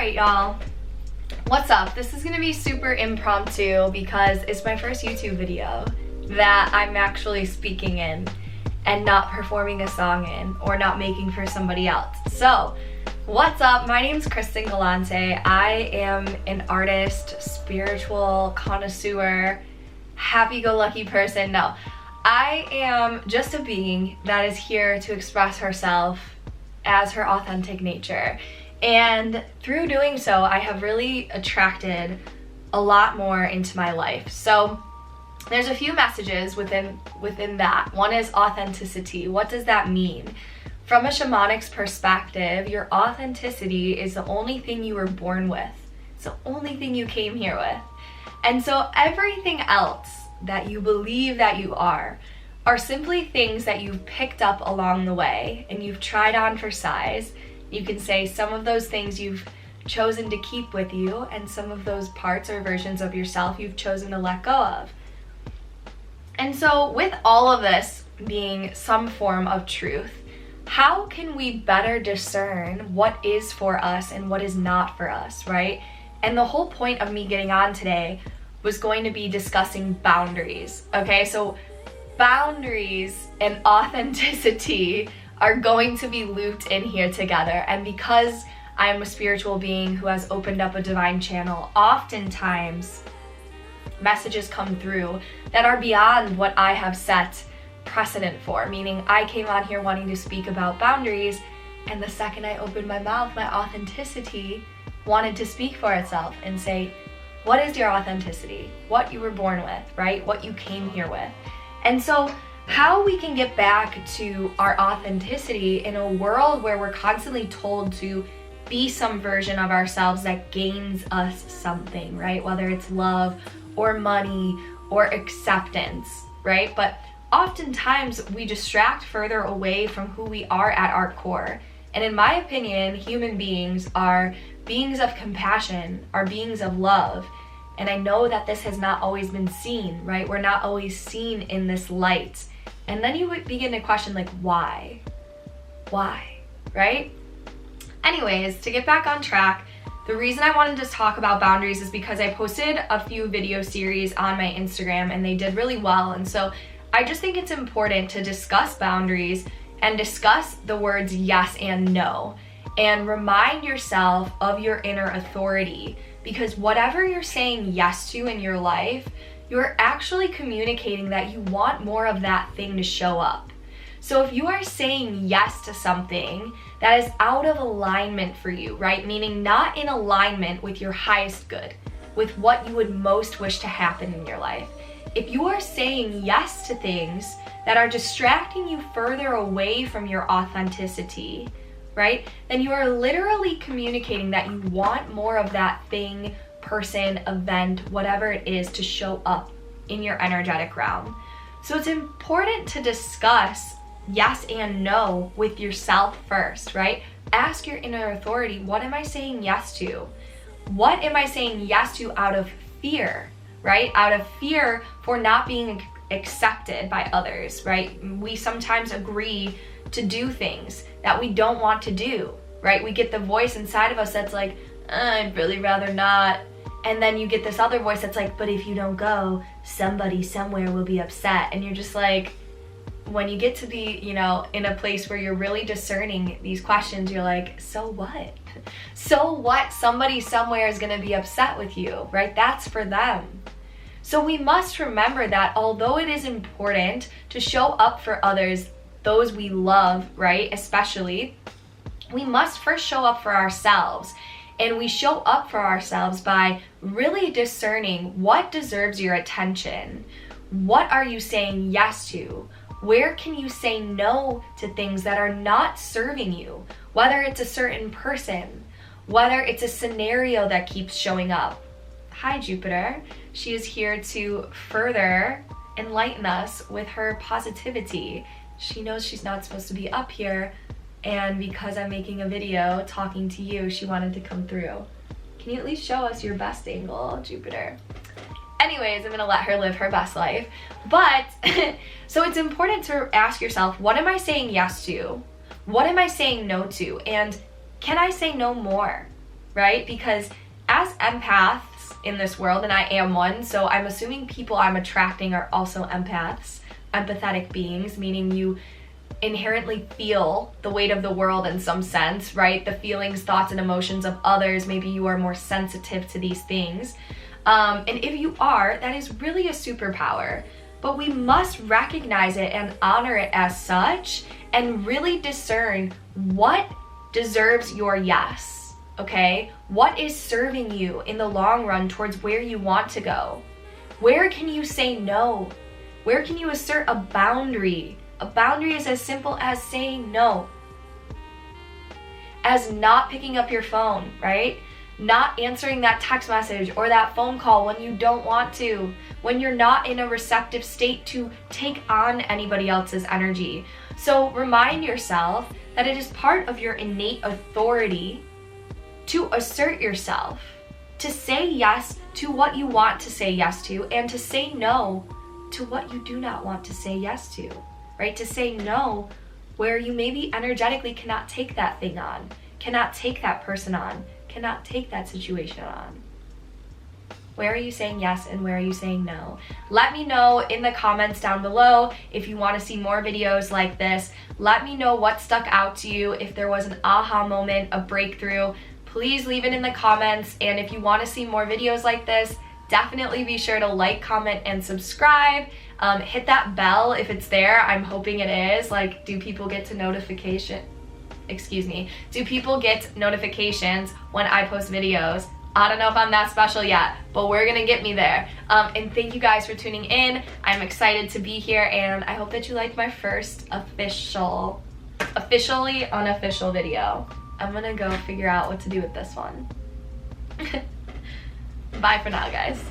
Alright, y'all. What's up? This is gonna be super impromptu because it's my first YouTube video that I'm actually speaking in and not performing a song in or not making for somebody else. So, what's up? My name's Kristen Galante. I am an artist, spiritual connoisseur, happy-go-lucky person. No, I am just a being that is here to express herself as her authentic nature. And through doing so, I have really attracted a lot more into my life. So there's a few messages within that. One is authenticity. What does that mean? From a shamanic's perspective, your authenticity is the only thing you were born with. It's the only thing you came here with. And so everything else that you believe that you are simply things that you've picked up along the way and you've tried on for size. You can say some of those things you've chosen to keep with you, and some of those parts or versions of yourself you've chosen to let go of. And so with all of this being some form of truth, how can we better discern what is for us and what is not for us, right? And the whole point of me getting on today was going to be discussing boundaries, okay? So boundaries and authenticity are going to be looped in here together. And because I am a spiritual being who has opened up a divine channel, oftentimes messages come through that are beyond what I have set precedent for, meaning I came on here wanting to speak about boundaries, and the second I opened my mouth, my authenticity wanted to speak for itself and say, what is your authenticity? What you were born with, right? What you came here with. And so how we can get back to our authenticity in a world where we're constantly told to be some version of ourselves that gains us something, right? Whether it's love or money or acceptance, right? But oftentimes we distract further away from who we are at our core. And in my opinion, human beings are beings of compassion, are beings of love. And I know that this has not always been seen, right? We're not always seen in this light. And then you would begin to question, like, why? Why, right? Anyways, to get back on track, the reason I wanted to talk about boundaries is because I posted a few video series on my Instagram and they did really well. And so I just think it's important to discuss boundaries and discuss the words yes and no, and remind yourself of your inner authority, because whatever you're saying yes to in your life, you're actually communicating that you want more of that thing to show up. So if you are saying yes to something that is out of alignment for you, right? Meaning not in alignment with your highest good, with what you would most wish to happen in your life. If you are saying yes to things that are distracting you further away from your authenticity, right? Then you are literally communicating that you want more of that thing, person, event, whatever it is, to show up in your energetic realm. So it's important to discuss yes and no with yourself first, right? Ask your inner authority, what am I saying yes to? What am I saying yes to out of fear, right? Out of fear for not being accepted by others, right? We sometimes agree to do things that we don't want to do, right? We get the voice inside of us that's like, I'd really rather not. And then you get this other voice that's like, but if you don't go, somebody somewhere will be upset. And you're just like, when you get to be, in a place where you're really discerning these questions, you're like, so what? So what? Somebody somewhere is gonna be upset with you, right? That's for them. So we must remember that although it is important to show up for others, those we love, right, especially, we must first show up for ourselves. And we show up for ourselves by really discerning what deserves your attention. What are you saying yes to? Where can you say no to things that are not serving you? Whether it's a certain person, whether it's a scenario that keeps showing up. Hi, Jupiter. She is here to further enlighten us with her positivity. She knows she's not supposed to be up here, and because I'm making a video talking to you, she wanted to come through. Can you at least show us your best angle, Jupiter? Anyways, I'm gonna let her live her best life. But, so it's important to ask yourself, what am I saying yes to? What am I saying no to? And can I say no more? right? Because as empaths in this world, and I am one, so I'm assuming people I'm attracting are also empaths, empathetic beings, meaning you inherently feel the weight of the world in some sense, right? The feelings, thoughts, and emotions of others. Maybe you are more sensitive to these things. And if you are, that is really a superpower. But we must recognize it and honor it as such and really discern what deserves your yes, okay? What is serving you in the long run towards where you want to go? Where can you say no? Where can you assert a boundary? A boundary is as simple as saying no, as not picking up your phone, right? Not answering that text message or that phone call when you don't want to, when you're not in a receptive state to take on anybody else's energy. So remind yourself that it is part of your innate authority to assert yourself, to say yes to what you want to say yes to, and to say no to what you do not want to say yes to, right? To say no where you maybe energetically cannot take that thing on, cannot take that person on, cannot take that situation on. Where are you saying yes and where are you saying no? Let me know in the comments down below if you want to see more videos like this. Let me know what stuck out to you. If there was an aha moment, a breakthrough, please leave it in the comments. And if you want to see more videos like this, definitely be sure to like, comment, and subscribe. Hit that bell if it's there. I'm hoping it is. Like, do people get to notification? Excuse me. Do people get notifications when I post videos? I don't know if I'm that special yet, but we're gonna get me there. And thank you guys for tuning in. I'm excited to be here, and I hope that you liked my first officially unofficial video. I'm gonna go figure out what to do with this one. Bye for now, guys.